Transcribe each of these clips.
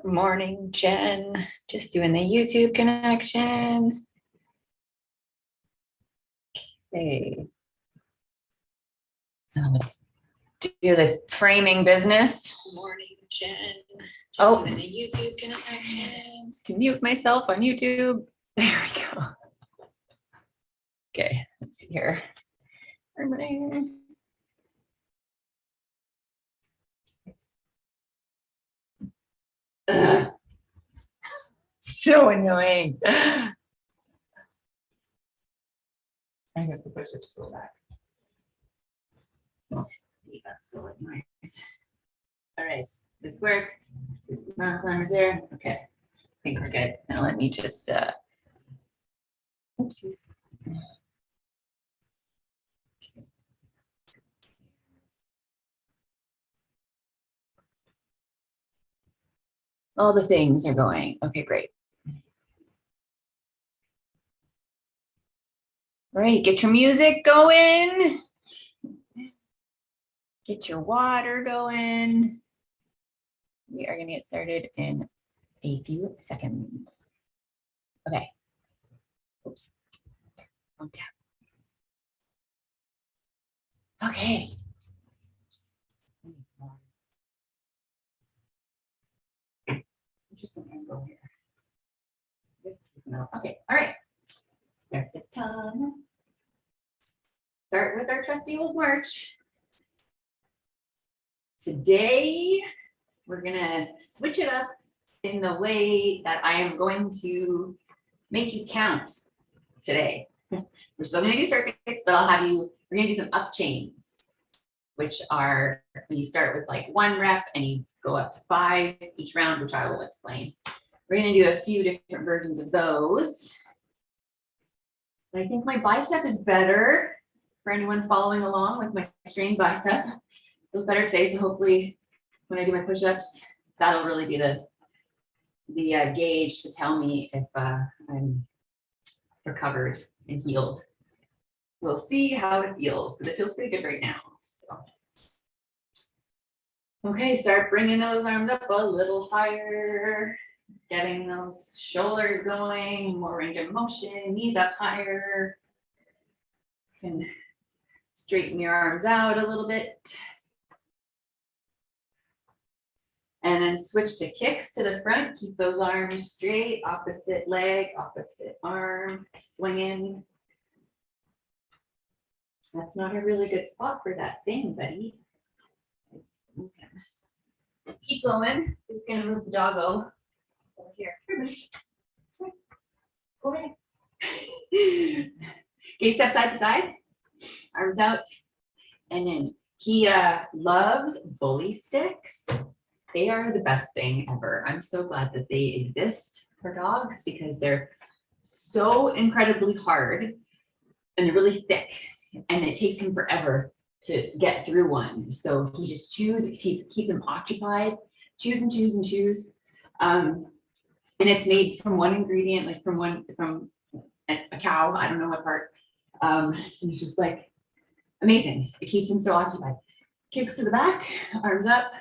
Morning, Jen. Just doing the YouTube connection. Okay. So let's do this framing business. Morning, Jen. Just doing the YouTube connection. To mute myself on YouTube. There we go. Okay, let's see here. Ugh. So annoying. I have to push this stool back. That's still nice. All right, this works. This is not climbers there. Okay, I think we're good. Now let me just oopsies. All the things are going. Okay, great. All right, get your music going. Get your water going. We are going to get started in a few seconds. Okay. Oops. Wrong tab. Okay. Interesting angle here. This is not okay. All right. Start the tongue. Start with our trusty old march. Today, we're gonna switch it up in the way that I am going to make you count today. We're still gonna do circuits, but we're gonna do some up chains, which are when you start with like 1 rep and you go up to 5 each round, which I will explain. We're gonna do a few different versions of those. I think my bicep is better for anyone following along with my strained bicep. Feels better today, so hopefully when I do my push-ups, that'll really be the gauge to tell me if I'm recovered and healed. We'll see how it feels, because it feels pretty good right now. So. Okay, start bringing those arms up a little higher, getting those shoulders going, more range of motion, knees up higher. You can straighten your arms out a little bit. And then switch to kicks to the front. Keep those arms straight, opposite leg, opposite arm, swinging. That's not a really good spot for that thing, buddy. Okay. Keep going. Just gonna move the doggo over here. Over there. Okay, step side to side, arms out. And then he loves bully sticks. They are the best thing ever. I'm so glad that they exist for dogs because they're so incredibly hard and they're really thick and it takes him forever to get through one. So he just keep them occupied, chews and chews and chews. And it's made from one ingredient, like from a cow, I don't know what part. And it's just like amazing. It keeps him so occupied. Kicks to the back, arms up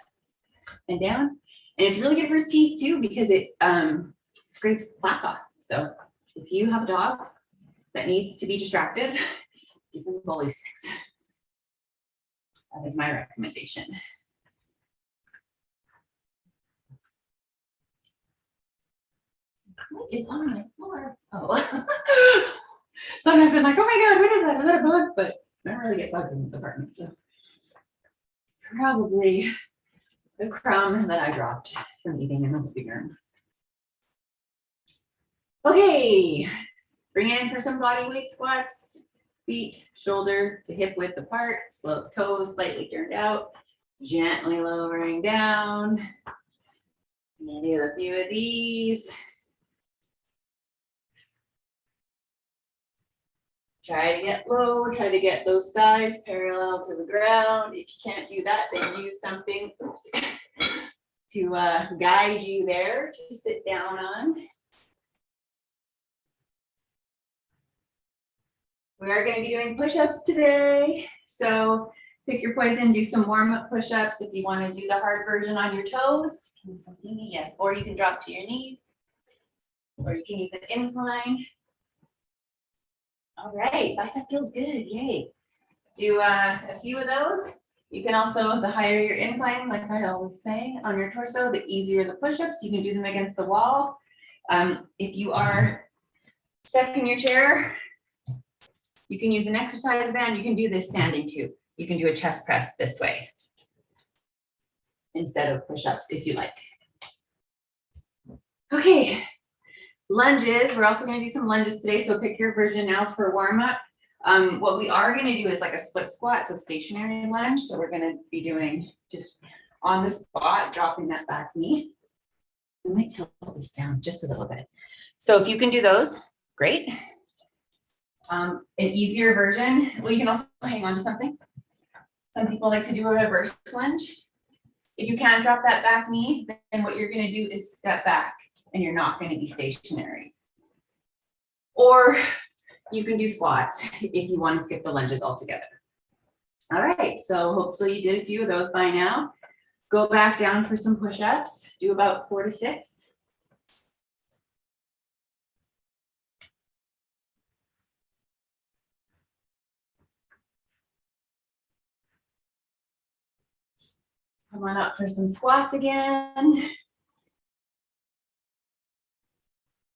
and down. And it's really good for his teeth too because it scrapes plaque off. So if you have a dog that needs to be distracted, give them bully sticks. That is my recommendation. What is on my floor? Oh. Sometimes I'm like, oh my God, what is that? Is that a bug? But I don't really get bugs in this apartment. So probably the crumb that I dropped from eating in the living room. Okay, bring it in for some body weight squats. Feet, shoulder to hip width apart, slow toes slightly turned out, gently lowering down. And do a few of these. Try to get low, try to get those thighs parallel to the ground. If you can't do that, then use something to guide you there to sit down on. We are going to be doing push-ups today. So pick your poison, do some warm-up push-ups if you want to do the hard version on your toes. Can you still see me? Yes. Or you can drop to your knees, or you can use an incline. All right, that feels good. Yay. Do a few of those. You can also, the higher your incline, like I always say, on your torso, the easier the push-ups. You can do them against the wall. If you are stuck in your chair, you can use an exercise band. You can do this standing too. You can do a chest press this way instead of push-ups if you like. Okay, lunges. We're also going to do some lunges today, so pick your version now for warm-up. What we are going to do is like a split squat, so stationary lunge. So we're going to be doing just on the spot, dropping that back knee. I might tilt this down just a little bit. So if you can do those, great. An easier version, well, you can also hang on to something. Some people like to do a reverse lunge. If you can't drop that back knee, then what you're going to do is step back and you're not going to be stationary. Or you can do squats if you want to skip the lunges altogether. All right, so hopefully you did a few of those by now. Go back down for some push-ups. Do about 4 to 6. Come on up for some squats again.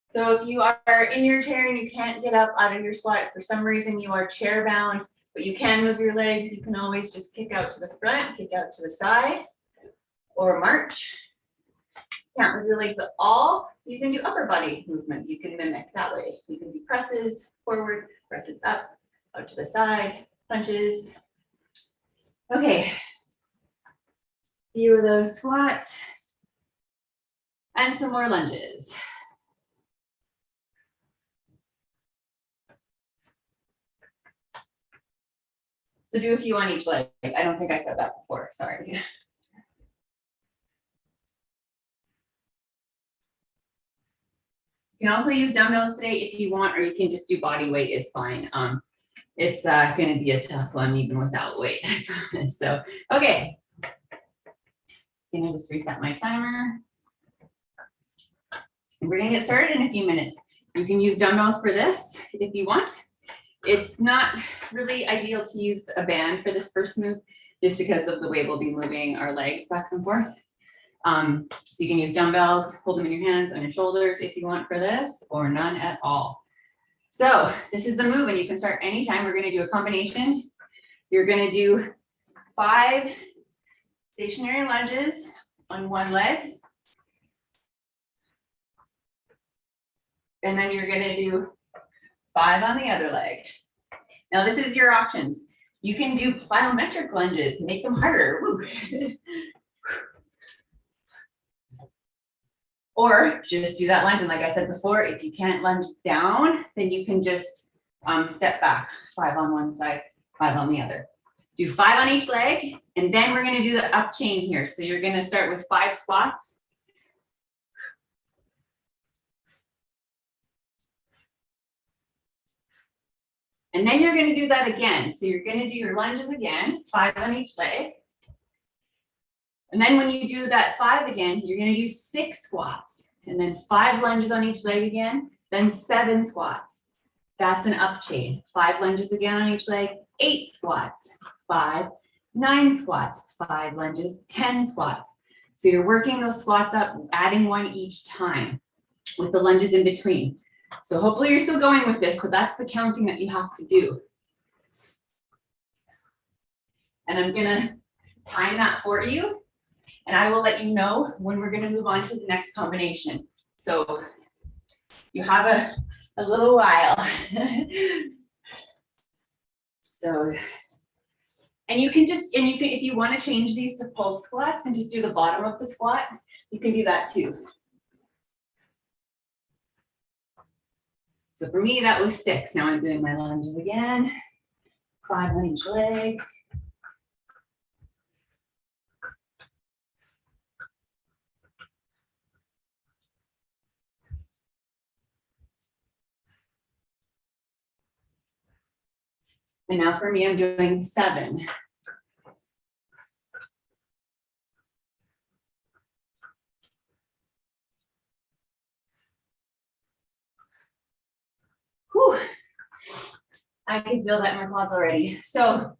So if you are in your chair and you can't get up out of your squat, for some reason you are chair bound, but you can move your legs, you can always just kick out to the front, kick out to the side, or march. Can't move your legs at all, you can do upper body movements. You can mimic that way. You can do presses forward, presses up, out to the side, punches. Okay, few of those squats and some more lunges. So do a few on each leg. I don't think I said that before, sorry. You can also use dumbbells today if you want, or you can just do body weight is fine. It's going to be a tough one even without weight, I promise. So, okay. I'm going to just reset my timer. And we're going to get started in a few minutes. You can use dumbbells for this if you want. It's not really ideal to use a band for this first move, just because of the way we'll be moving our legs back and forth. So you can use dumbbells, hold them in your hands on your shoulders if you want for this, or none at all. So this is the move, and you can start anytime. We're going to do a combination. You're going to do 5 stationary lunges on one leg. And then you're going to do 5 on the other leg. Now this is your options. You can do plyometric lunges, make them harder. Or just do that lunge. And like I said before, if you can't lunge down, then you can just step back, 5 on one side, 5 on the other. Do 5 on each leg, and then we're going to do the up chain here. So you're going to start with 5 squats. And then you're going to do that again. So you're going to do your lunges again, 5 on each leg. And then when you do that 5 again, you're going to do 6 squats, and then 5 lunges on each leg again, then 7 squats. That's an up chain. 5 lunges again on each leg, 8 squats, 5, 9 squats, 5 lunges, 10 squats. So you're working those squats up, adding 1 each time with the lunges in between. So hopefully you're still going with this. So that's the counting that you have to do. And I'm going to time that for you. And I will let you know when we're going to move on to the next combination. So you have a little while. So, and you can just, and you can, if you want to change these to full squats and just do the bottom of the squat, you can do that too. So for me, that was 6. Now I'm doing my lunges again. 5 on each leg. And now for me, I'm doing 7. Whew. I can feel that in my quads already. So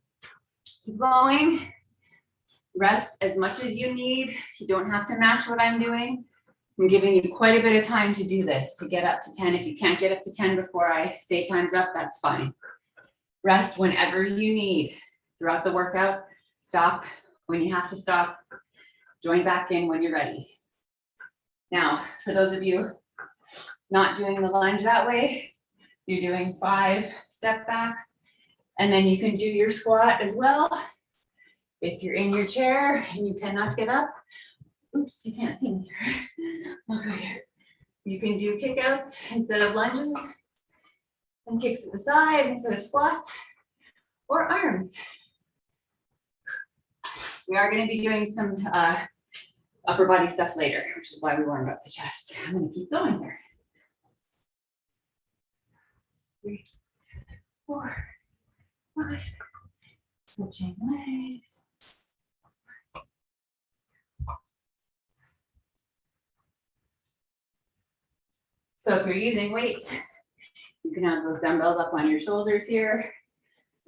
keep going. Rest as much as you need. You don't have to match what I'm doing. I'm giving you quite a bit of time to do this, to get up to 10. If you can't get up to 10 before I say time's up, that's fine. Rest whenever you need throughout the workout. Stop when you have to stop. Join back in when you're ready. Now, for those of you not doing the lunge that way, you're doing 5 step backs, and then you can do your squat as well. If you're in your chair and you cannot get up, oops, you can't see me here. Okay. You can do kickouts instead of lunges, and kicks to the side instead of squats, or arms. We are going to be doing some upper body stuff later, which is why we warmed up the chest. I'm going to keep going here. 3, 4, 5. Switching legs. So if you're using weights, you can have those dumbbells up on your shoulders here.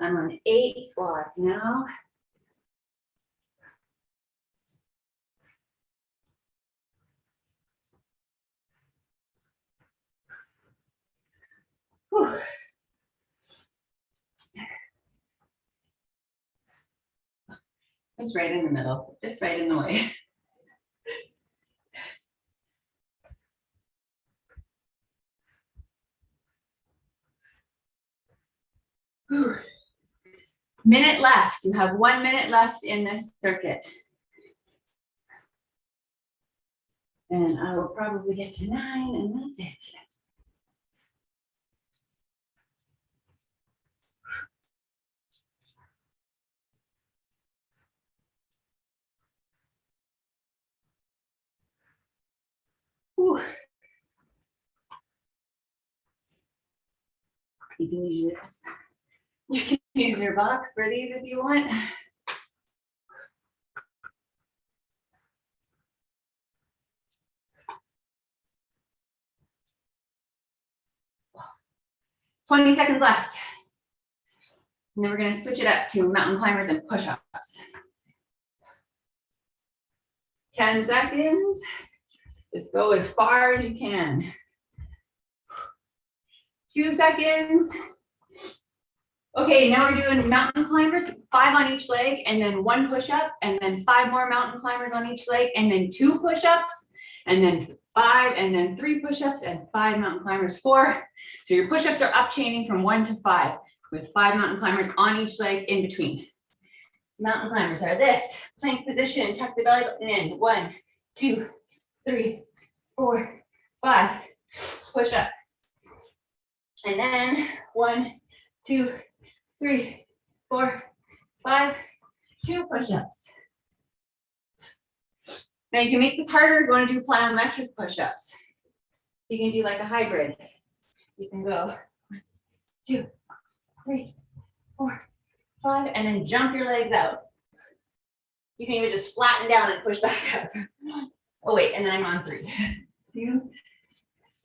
I'm on 8 squats now. Whew. Just right in the middle, just right in the way. Whew. Minute left. You have 1 minute left in this circuit. And I will probably get to 9, and that's it. Whew. You can use this. You can use your box for these if you want. "20 seconds left. And then we're going to switch it up to mountain climbers and push-ups. 10 seconds. Just go as far as you can. 2 seconds. Okay, now we're doing mountain climbers, 5 on each leg, and then 1 push-up, and then 5 more mountain climbers on each leg, and then 2 push-ups, and then 5, and then 3 push-ups, and 5 mountain climbers, 4. So your push-ups are up chaining from 1 to 5, with 5 mountain climbers on each leg in between. Mountain climbers are this: plank position, tuck the belly button in. 1, 2, 3, 4, 5. Push up. And then 1, 2, 3, 4, 5, 2 push-ups. Now you can make this harder if you want to do plyometric push-ups. You can do like a hybrid. You can go 1, 2, 3, 4, 5, and then jump your legs out. You can even just flatten down and push back up. Oh wait, and then I'm on 3. 2,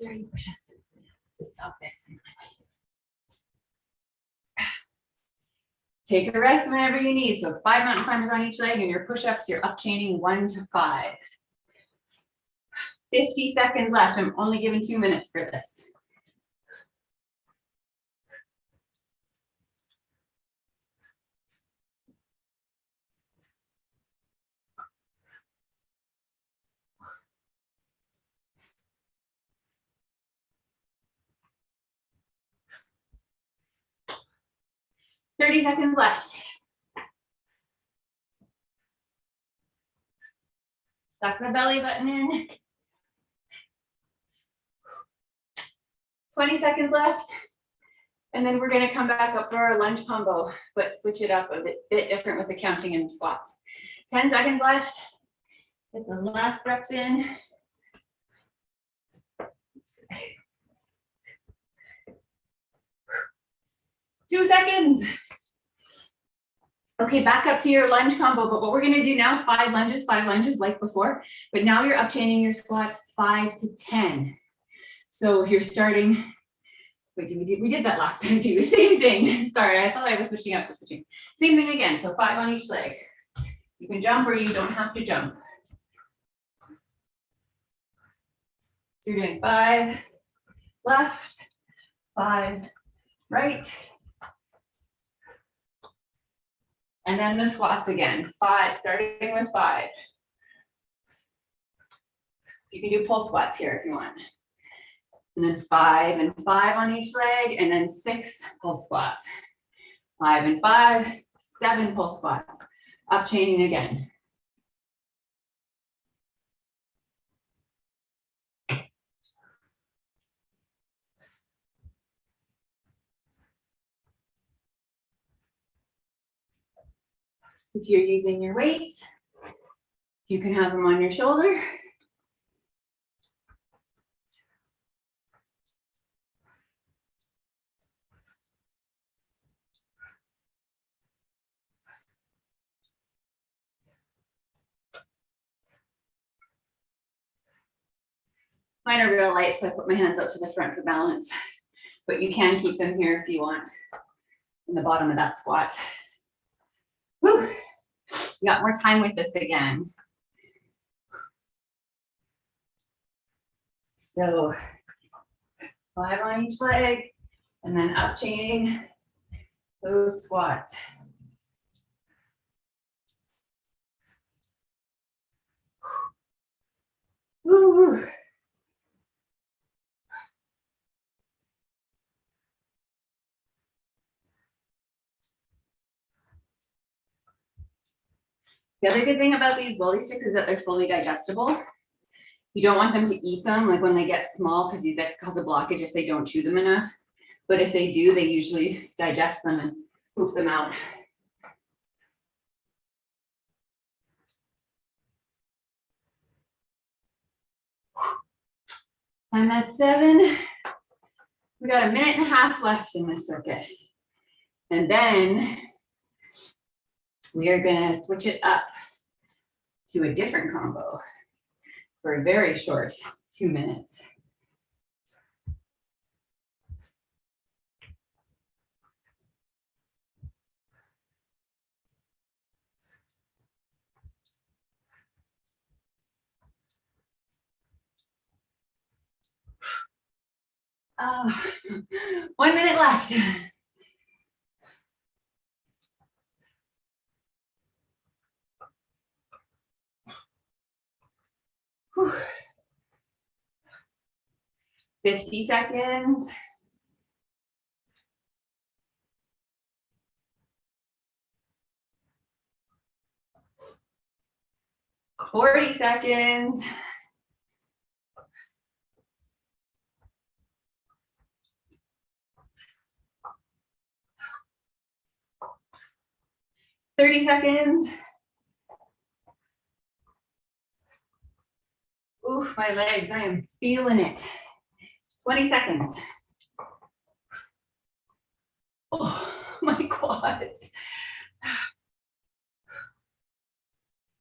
3 push-ups. Stop it. Take a rest whenever you need. So 5 mountain climbers on each leg, and your push-ups, you're up chaining 1 to 5. 50 seconds left. I'm only giving 2 minutes for this. Thirty seconds left. Suck the belly button in. 20 seconds left. And then we're going to come back up for our lunge combo, but switch it up a bit different with the counting and squats. 10 seconds left. Get those last reps in. Oops. 2 seconds. Okay, back up to your lunge combo, but what we're gonna do now, 5 lunges like before, but now you're up chaining your squats 5 to 10. So you're starting Wait, we did that last time too. Same thing. Sorry, I thought I was switching up for switching. Same thing again. So 5 on each leg. You can jump or you don't have to jump. So you're doing 5 left, 5 right. And then the squats again. 5, starting with 5. You can do pull squats here if you want. And then 5 and 5 on each leg, and then 6 pull squats. 5 and 5, 7 pull squats. Up chaining again. If you're using your weights, you can have them on your shoulder. Mine are real light, so I put my hands out to the front for balance. But you can keep them here if you want, in the bottom of that squat. Whew. You got more time with this again. So 5 on each leg, and then up chaining those squats. Woo. The other good thing about these bully sticks is that they're fully digestible. You don't want them to eat them like when they get small, because that could cause a blockage if they don't chew them enough. But if they do, they usually digest them and poop them out. I'm at 7. We got a minute and a half left in this circuit. And then we are gonna switch it up to a different combo for a very short 2 minutes. Oh, 1 minute left. Whew. 50 seconds. Forty seconds. 30 seconds. Oof, my legs, I am feeling it. 20 seconds. Oh, my quads.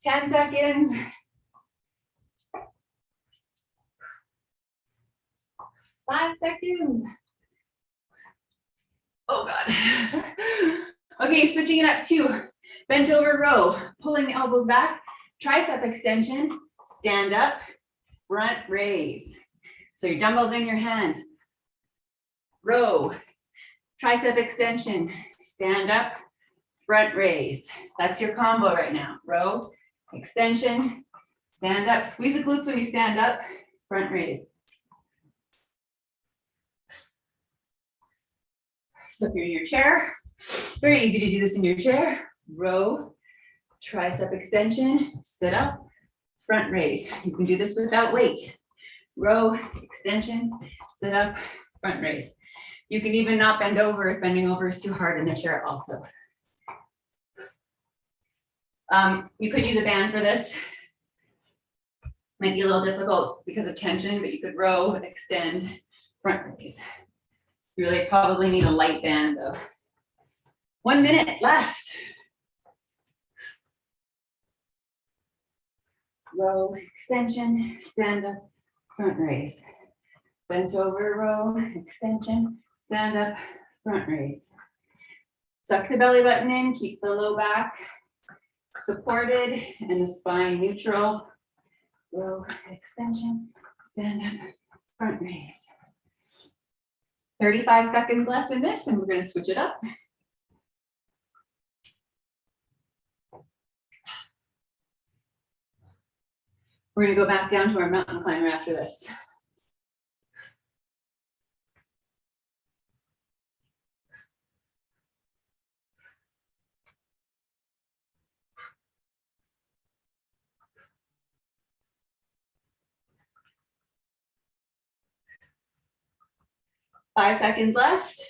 10 seconds. 5 seconds. Oh God. Okay, switching it up to bent over row, pulling the elbows back, tricep extension, stand up, front raise. So your dumbbells in your hands. Row, tricep extension, stand up, front raise. That's your combo right now. Row, extension, stand up. Squeeze the glutes when you stand up, front raise. So if you're in your chair, very easy to do this in your chair. Row, tricep extension, sit up, front raise. You can do this without weight. Row, extension, sit up, front raise. You can even not bend over if bending over is too hard in the chair also. You could use a band for this. Might be a little difficult because of tension, but you could row, extend, front raise. You really probably need a light band though. 1 minute left. Row, extension, stand up, front raise. Bent over row, extension, stand up, front raise. Tuck the belly button in, keep the low back supported and the spine neutral. Row extension, stand up, front raise. 35 seconds left in this, and we're going to switch it up. We're going to go back down to our mountain climber after this. Five seconds left.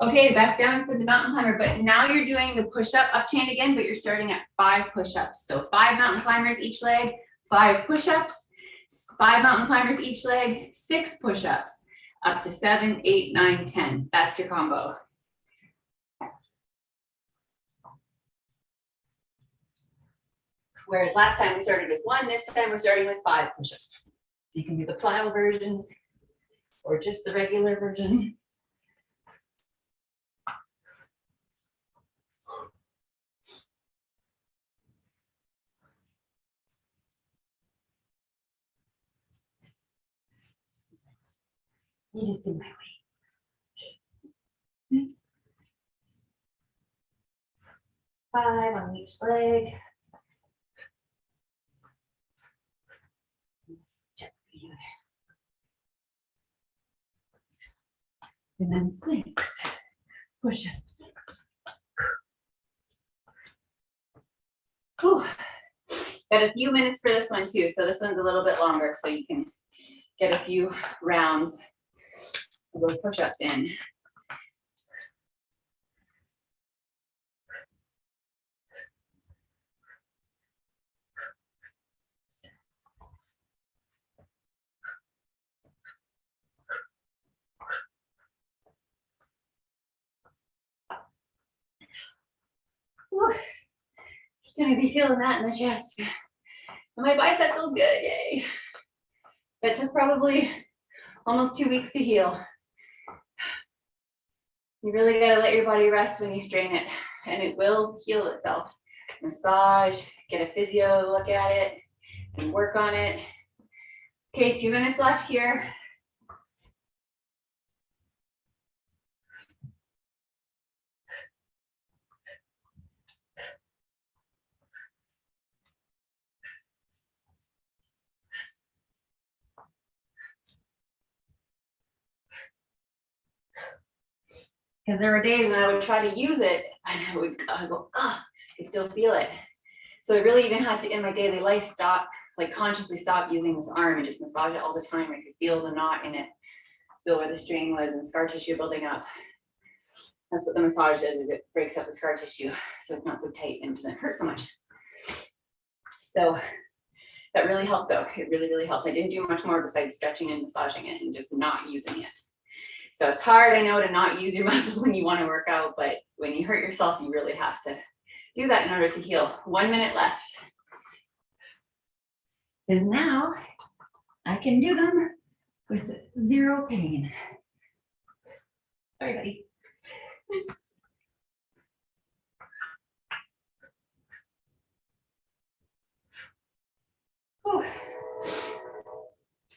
Okay, back down for the mountain climber, but now you're doing the push-up up chain again, but you're starting at 5 push-ups. So 5 mountain climbers each leg, 5 push-ups, 5 mountain climbers each leg, 6 push-ups, up to 7, 8, 9, 10. That's your combo. Whereas last time we started with 1, this time we're starting with 5 push-ups. So you can do the plyo version or just the regular version. Need to see my way. 5 on each leg. And then 6 push-ups. Got a few minutes for this one too, so this one's a little bit longer, so you can get a few rounds of those push-ups in. Whew. Gonna be feeling that in the chest. And my bicep feels good, yay. That took probably almost 2 weeks to heal. You really gotta let your body rest when you strain it, and it will heal itself. Massage, get a physio look at it, and work on it. Okay, 2 minutes left here. Because there were days when I would try to use it, and I would go, I could still feel it. So I really even had to, in my daily life, stop, like consciously stop using this arm and just massage it all the time. I could feel the knot in it, feel where the strain was and scar tissue building up. That's what the massage does, is it breaks up the scar tissue so it's not so tight and doesn't hurt so much. So that really helped though. It really, really helped. I didn't do much more besides stretching and massaging it and just not using it. So it's hard, I know, to not use your muscles when you want to work out, but when you hurt yourself, you really have to do that in order to heal. 1 minute left. Because now I can do them with 0 pain. Sorry, buddy. Whew.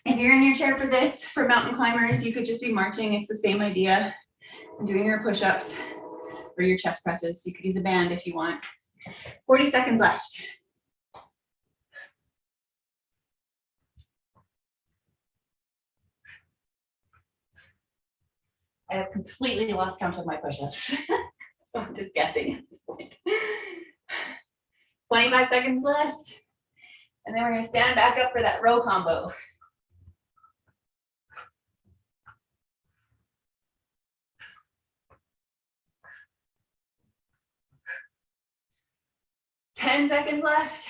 If you're in your chair for this, for mountain climbers, you could just be marching. It's the same idea. Doing your push-ups or your chest presses. You could use a band if you want. 40 seconds left. I have completely lost count of my push-ups. So I'm just guessing at this point. 25 seconds left. And then we're going to stand back up for that row combo. Ten seconds left.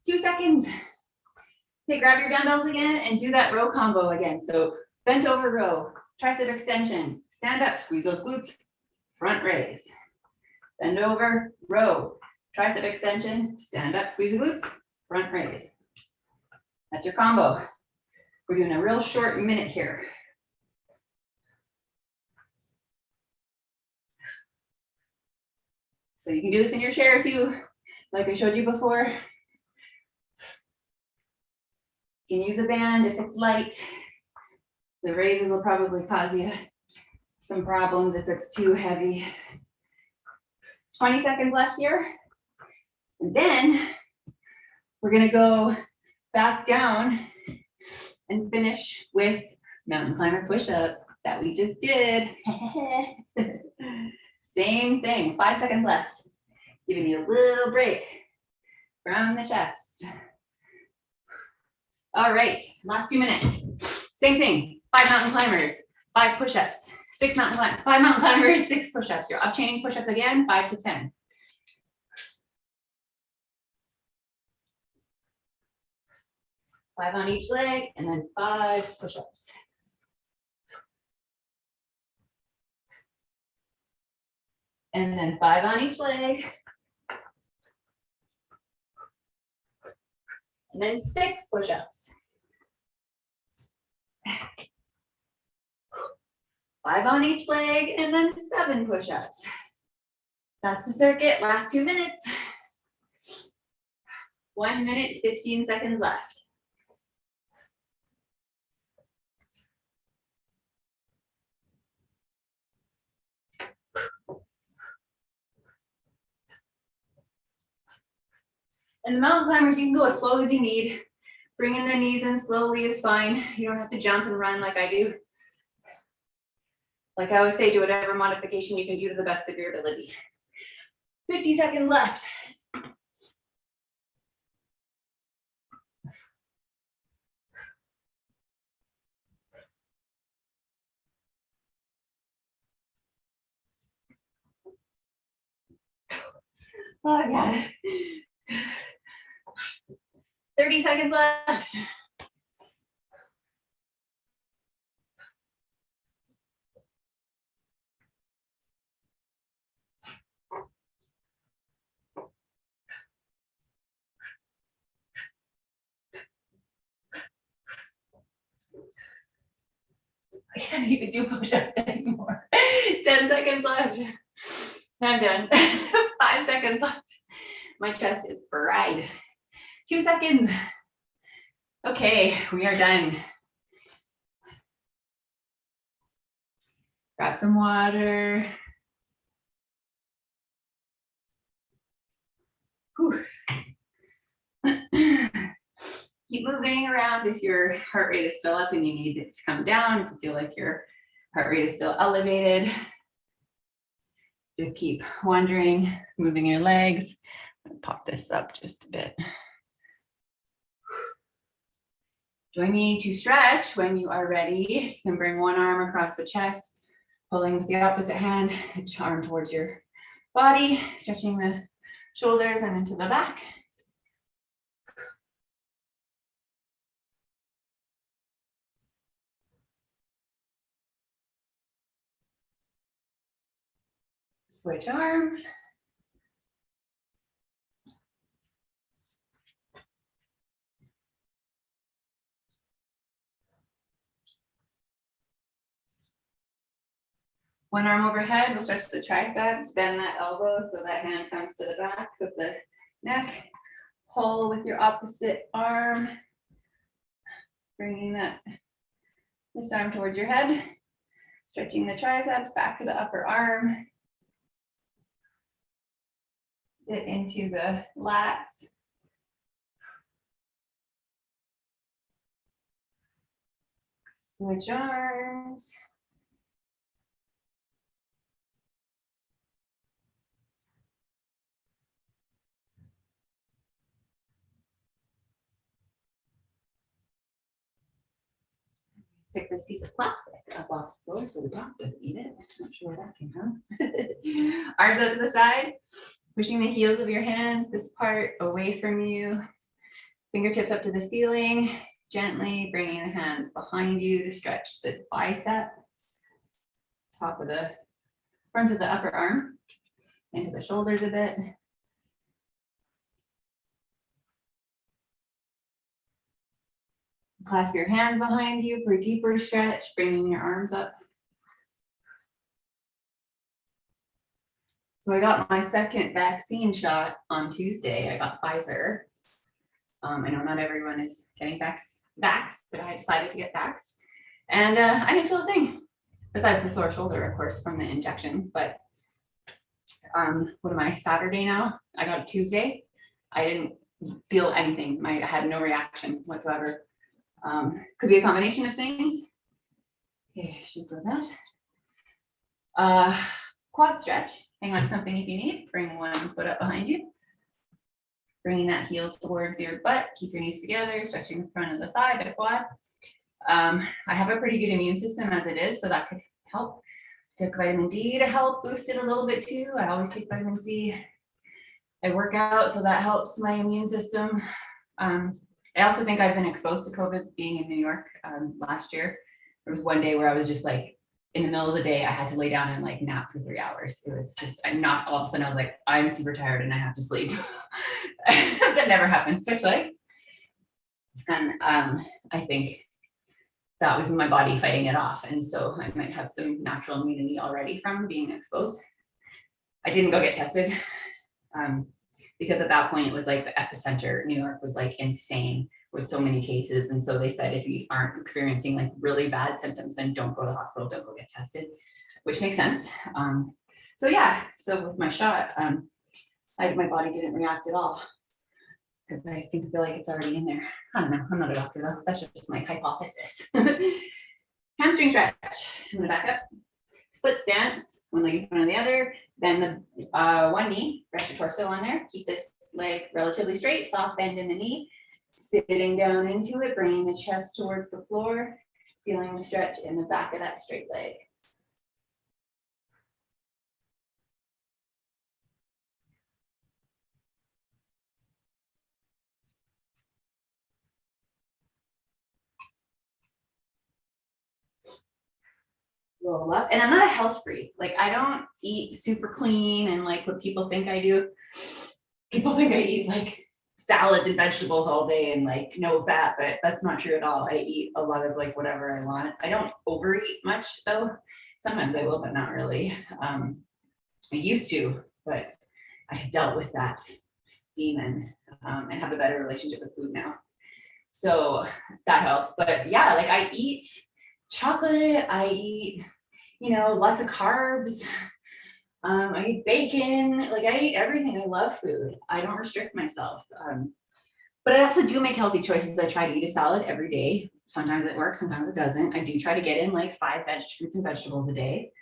Two seconds. Okay, grab your dumbbells again and do that row combo again. So bent over row, tricep extension, stand up, squeeze those glutes, front raise. Bend over, row, Tricep extension, stand up, squeeze the glutes, front raise. That's your combo. We're doing a real short minute here. So you can do this in your chair too, like I showed you before. You can use a band if it's light. The raises will probably cause you some problems if it's too heavy. 20 seconds left here. And then we're gonna go back down and finish with mountain climber push-ups that we just did. Same thing, 5 seconds left. Giving you a little break from the chest. All right, last 2 minutes. Same thing, 5 mountain climbers, 5 push-ups, 5 mountain climbers, 6 push-ups. You're up chaining push-ups again, 5 to 10. Five on each leg, and then 5 push-ups. And then 5 on each leg. And then 6 push-ups. 5 on each leg, and then 7 push-ups. That's the circuit, last 2 minutes. 1 minute, 15 seconds left. And the mountain climbers, you can go as slow as you need. Bringing the knees in slowly is fine. You don't have to jump and run like I do. Like I always say, do whatever modification you can do to the best of your ability. 50 seconds left. Oh, I got it. 30 seconds left. I can't even do push-ups anymore. 10 seconds left. I'm done. 5 seconds left. My chest is fried. 2 seconds. Okay, we are done. Grab some water. Whew. Keep moving around if your heart rate is still up and you need it to come down. If you feel like your heart rate is still elevated, just keep wandering, moving your legs. Pop this up just a bit. Join me to stretch when you are ready. You can bring one arm across the chest, pulling with the opposite hand, arm towards your body, stretching the shoulders and into the back. Switch arms. One arm overhead, we'll stretch the triceps, bend that elbow so that hand comes to the back of the neck. Pull with your opposite arm, bringing this arm towards your head, stretching the triceps back to the upper arm. Get into the lats. Switch arms. Pick this piece of plastic up off the floor so the dog doesn't eat it. Not sure where that came from. Arms out to the side, pushing the heels of your hands, this part away from you. Fingertips up to the ceiling, gently bringing the hands behind you to stretch the bicep. Top of the front of the upper arm, into the shoulders a bit. Clasp your hands behind you for a deeper stretch, bringing your arms up. So I got my second vaccine shot on Tuesday. I got Pfizer. I know not everyone is getting vaxxed, but I decided to get vaxxed. And I didn't feel a thing, besides the sore shoulder, of course, from the injection. But what am I, Saturday now? I got it Tuesday. I didn't feel anything. I had no reaction whatsoever. Could be a combination of things. Okay, shoot those out. Quad stretch. Hang on to something if you need. Bring one foot up behind you. Bringing that heel towards your butt. Keep your knees together, stretching the front of the thigh, the quad. I have a pretty good immune system as it is, so that could help. Took vitamin D to help boost it a little bit too. I always take vitamin C. I work out, so that helps my immune system. I also think I've been exposed to COVID being in New York last year. There was one day where I was just like, in the middle of the day, I had to lay down and like nap for 3 hours. It was just, I'm not, all of a sudden I was like, I'm super tired and I have to sleep. That never happens, switch legs. And I think that was my body fighting it off. And so I might have some natural immunity already from being exposed. I didn't go get tested because at that point it was like the epicenter. New York was like insane with so many cases. And so they said, if you aren't experiencing like really bad symptoms, then don't go to the hospital, don't go get tested, which makes sense. So yeah, so with my shot, my body didn't react at all because I feel like it's already in there. I don't know, I'm not a doctor though, that's just my hypothesis. Hamstring stretch, I'm gonna back up. Split stance, one leg in front of the other, bend the one knee, rest your torso on there, keep this leg relatively straight, soft bend in the knee, sitting down into it, bringing the chest towards the floor, feeling the stretch in the back of that straight leg. Roll up. And I'm not a health freak. Like I don't eat super clean and like what people think I do. People think I eat like salads and vegetables all day and like no fat, but that's not true at all. I eat a lot of like whatever I want. I don't overeat much though. Sometimes I will, but not really. I used to, but I dealt with that demon and have a better relationship with food now. So that helps. But yeah, like I eat chocolate, I eat, lots of carbs. I eat bacon, like I eat everything. I love food. I don't restrict myself. But I also do make healthy choices. I try to eat a salad every day. Sometimes it works, sometimes it doesn't. I do try to get in like 5 fruits and vegetables a day.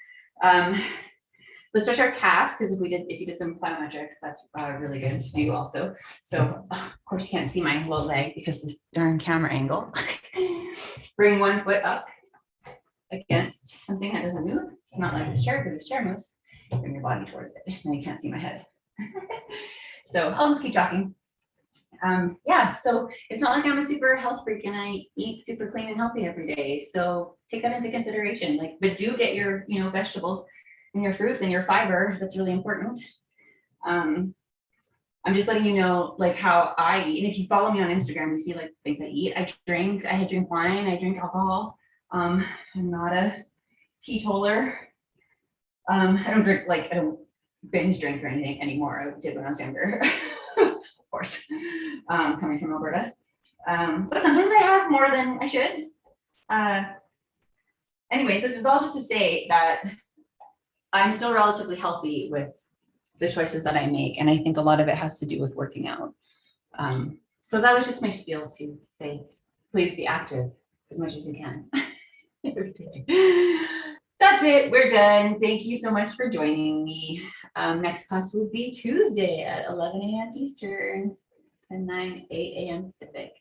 Let's stretch our calves because if you did some plyometrics, that's really good to do also. So of course you can't see my whole leg because this darn camera angle. Bring one foot up against something that doesn't move. Not like this chair, because this chair moves. Bring your body towards it. Now you can't see my head. So I'll just keep talking. Yeah, so it's not like I'm a super health freak and I eat super clean and healthy every day. So take that into consideration. Like, but do get your, vegetables and your fruits and your fiber. That's really important. I'm just letting you know like how I eat. And if you follow me on Instagram, you see like things I eat. I drink wine, I drink alcohol. I'm not a teetotaler. I don't binge drink or anything anymore. I did when I was younger, of course, coming from Alberta. But sometimes I have more than I should. Anyways, this is all just to say that I'm still relatively healthy with the choices that I make. And I think a lot of it has to do with working out. So that was just my spiel to say, please be active as much as you can. That's it. We're done. Thank you so much for joining me. Next class will be Tuesday at 11 a.m. Eastern and 8 a.m. Pacific.